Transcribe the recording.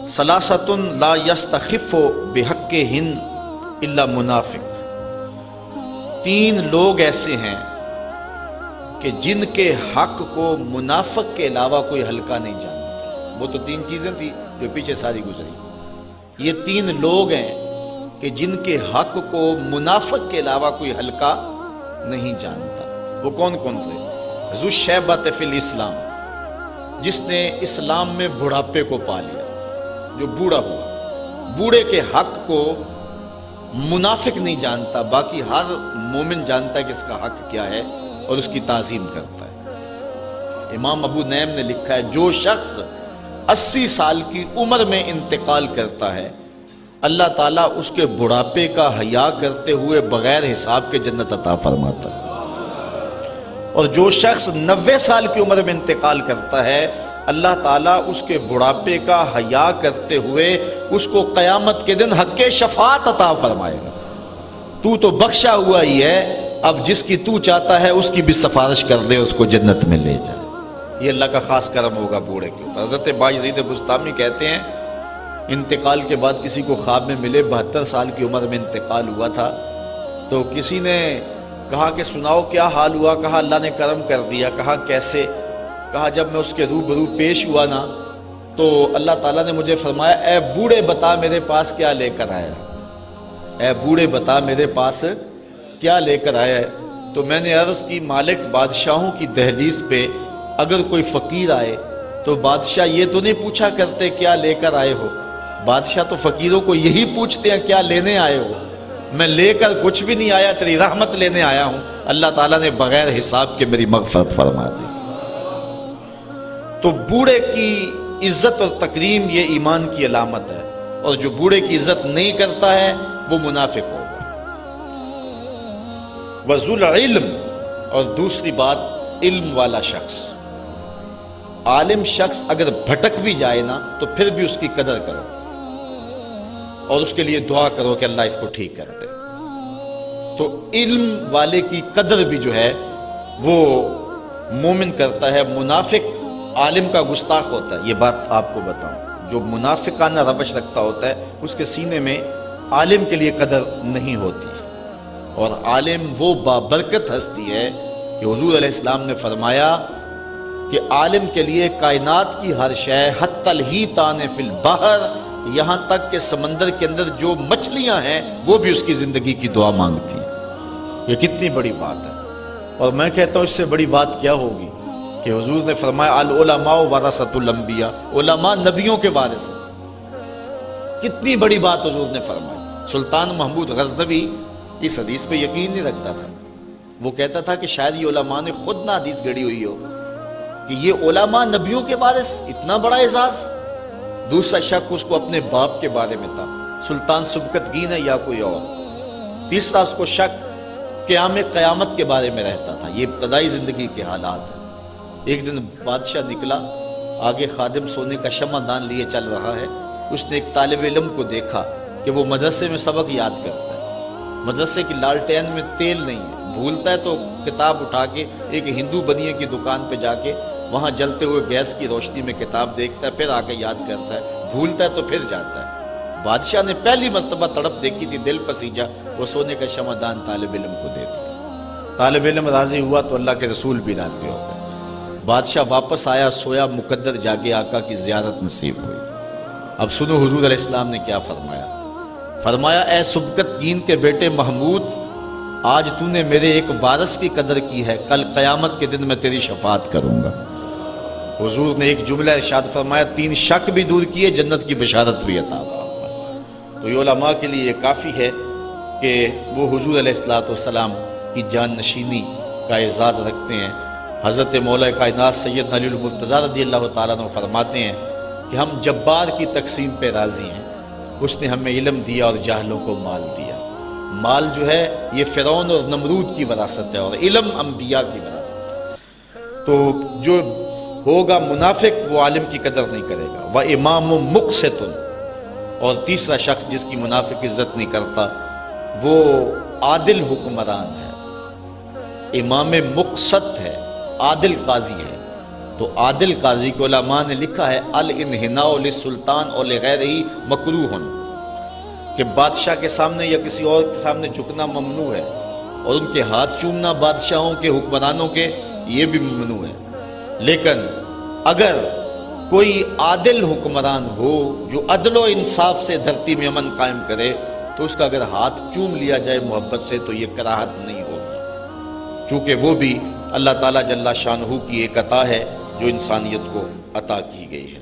सलासतुन ला यस्तखिफ़ु बिहक़्क़िहिन इल्ला मुनाफिक। 3 लोग ऐसे हैं कि जिनके हक को मुनाफिक के अलावा कोई हल्का नहीं जानता। वो तो 3 चीजें थी जो पीछे सारी गुजरी। ये 3 लोग हैं कि जिनके हक को मुनाफिक के अलावा कोई हल्का नहीं जानता। वो कौन कौन से? ज़ुश्शैबत फिल इस्लाम, जिसने इस्लाम में बुढ़ापे को पा लिया, जो बूढ़ा हुआ। बूढ़े के हक को मुनाफिक नहीं जानता, बाकी हर मोमिन जानता है कि इसका हक क्या है और उसकी ताज़ीम करता है। इमाम अबू नैम ने लिखा है, जो शख्स 80 साल की उम्र में इंतकाल करता है, अल्लाह ताला उसके बुढ़ापे का हया करते हुए बगैर हिसाब के जन्नत अता फरमाता है। और जो शख्स 90 साल की उम्र में इंतकाल करता है, अल्लाह ताला उसके बुढ़ापे का हया करते हुए उसको क़यामत के दिन हक़्क़े शफ़ाअत अता फरमाएगा। तू तो बख्शा हुआ ही है, अब जिसकी तू चाहता है उसकी भी सिफारिश कर दे, उसको जन्नत में ले जा। ये अल्लाह का खास करम होगा बूढ़े के ऊपर। हज़रत बायज़ीद बुस्तामी कहते हैं, इंतकाल के बाद किसी को ख्वाब में मिले 72 साल की उम्र में इंतकाल हुआ था, तो किसी ने कहा कि सुनाओ क्या हाल हुआ? कहा अल्लाह ने करम कर दिया। कहा कैसे? कहा जब मैं उसके रूबरू पेश हुआ ना, तो अल्लाह ताला ने मुझे फरमाया, ए बूढ़े बता मेरे पास क्या लेकर आया, ए बूढ़े बता मेरे पास क्या लेकर आया है। तो मैंने अर्ज़ की, मालिक बादशाहों की दहलीज पे अगर कोई फ़कीर आए तो बादशाह ये तो नहीं पूछा करते क्या लेकर आए हो, बादशाह तो फ़कीरों को यही पूछते हैं क्या लेने आए हो। मैं लेकर कुछ भी नहीं आया, तेरी रहमत लेने आया हूँ। अल्लाह ताला ने बगैर हिसाब के मेरी मग़फ़िरत फरमा दी। तो बूढ़े की इज्जत और तकरीम ये ईमान की अलामत है, और जो बूढ़े की इज्जत नहीं करता है वो मुनाफिक होगा। वज़ुल इल्म, और दूसरी बात इल्म वाला शख्स, आलिम शख्स अगर भटक भी जाए ना तो फिर भी उसकी कदर करो और उसके लिए दुआ करो कि अल्लाह इसको ठीक कर दे। तो इल्म वाले की कदर भी जो है वो मोमिन करता है। मुनाफिक आलिम का गुस्ताख होता है। ये बात आपको बताऊं, जो मुनाफिकाना रवश रखता होता है उसके सीने में आलिम के लिए कदर नहीं होती। और आलिम वो बाबरकत हस्ती है कि हुजूर अलैहिस्सलाम ने फरमाया कि आलिम के लिए कायनात की हर शय हत्तल ही ताने फिल बहर, यहाँ तक कि समंदर के अंदर जो मछलियाँ हैं वो भी उसकी ज़िंदगी की दुआ मांगती हैं। ये कितनी बड़ी बात है। और मैं कहता हूँ इससे बड़ी बात क्या होगी कि हुजूर ने फरमाया, अल उलमा वरसतुल अंबिया, उलमा नबियों के वारिस हैं। कितनी बड़ी बात हुजूर ने फरमाई। सुल्तान महमूद गज़नवी इस हदीस पे यकीन नहीं रखता था। वो कहता था कि शायद ये उलमा ने खुद ना हदीस गढ़ी हुई हो कि ये उलमा नबियों के वारिस, इतना बड़ा एजाज। दूसरा शक उसको अपने बाप के बारे में था, सुल्तान सुबकतगीन है या कोई और। तीसरा उसको शक क़यामत के बारे में रहता था। ये इब्तदाई ज़िंदगी के हालात हैं। एक दिन बादशाह निकला, आगे खादिम सोने का शमादान लिए चल रहा है। उसने एक तालिब इल्म को देखा कि वो मदरसे में सबक याद करता है, मदरसे की लालटेन में तेल नहीं है, भूलता है तो किताब उठा के एक हिंदू बनिए की दुकान पे जाके वहाँ जलते हुए गैस की रोशनी में किताब देखता है, फिर आके याद करता है, भूलता है तो फिर जाता है। बादशाह ने पहली मर्तबा तड़प देखी थी, दिल पसीजा, वो सोने का शमादान तालिब इल्म को दे दिया। तालिब इल्म राजी हुआ तो अल्लाह के रसूल भी राजी हो गए। बादशाह वापस आया, सोया, मुकद्दर जागे आका की ज़ियारत नसीब हुई। अब सुनो हुजूर अलैहिस्सलाम ने क्या फरमाया। फरमाया, ए सुबकतगीन के बेटे महमूद, आज तूने मेरे एक वारिस की कदर की है, कल क़यामत के दिन मैं तेरी शफाअत करूँगा। हुजूर ने एक जुमला इरशाद फरमाया, 3 शक भी दूर किए, जन्नत की बशारत भी अता फरमाई। तो ये उलमा के लिए काफ़ी है कि वो हुजूर अलैहिस्सलाम की जान नशीनी का एजाज़ रखते हैं। हज़रत मौला कायनात सैयदना अली मुर्तज़ा रज़ियल्लाहु ताला अन्हु फरमाते हैं कि हम जब्बार की तकसीम पे राज़ी हैं, उसने हमें इल्म दिया और जाहलों को माल दिया। माल जो है ये फ़िरौन और नमरूद की विरासत है और इल्म अंबिया की विरासत है। तो जो होगा मुनाफिक वो आलिम की कदर नहीं करेगा। व इमाम मुक़सितुन, और तीसरा शख्स जिसकी मुनाफिक इज्जत नहीं करता वो आदिल हुक्मरान है, इमाम मुक़सत है, आदिल काजी है। تو عادل قاضی کو علماء نے لکھا ہے الانحناء للسلطان اور لغیرہ مکروہ، کہ بادشاہ کے سامنے یا کسی اور کے سامنے جھکنا ممنوع ہے، اور ان کے ہاتھ چومنا بادشاہوں کے حکمرانوں کے یہ بھی ممنوع ہے۔ لیکن اگر کوئی عادل حکمران ہو جو عدل و انصاف سے دھرتی میں امن قائم کرے تو اس کا اگر ہاتھ چوم لیا جائے محبت سے تو یہ کراہت نہیں ہوگی، کیونکہ وہ بھی اللہ تعالیٰ جل شانہ کی ایک عطا ہے جو انسانیت کو عطا کی گئی ہے۔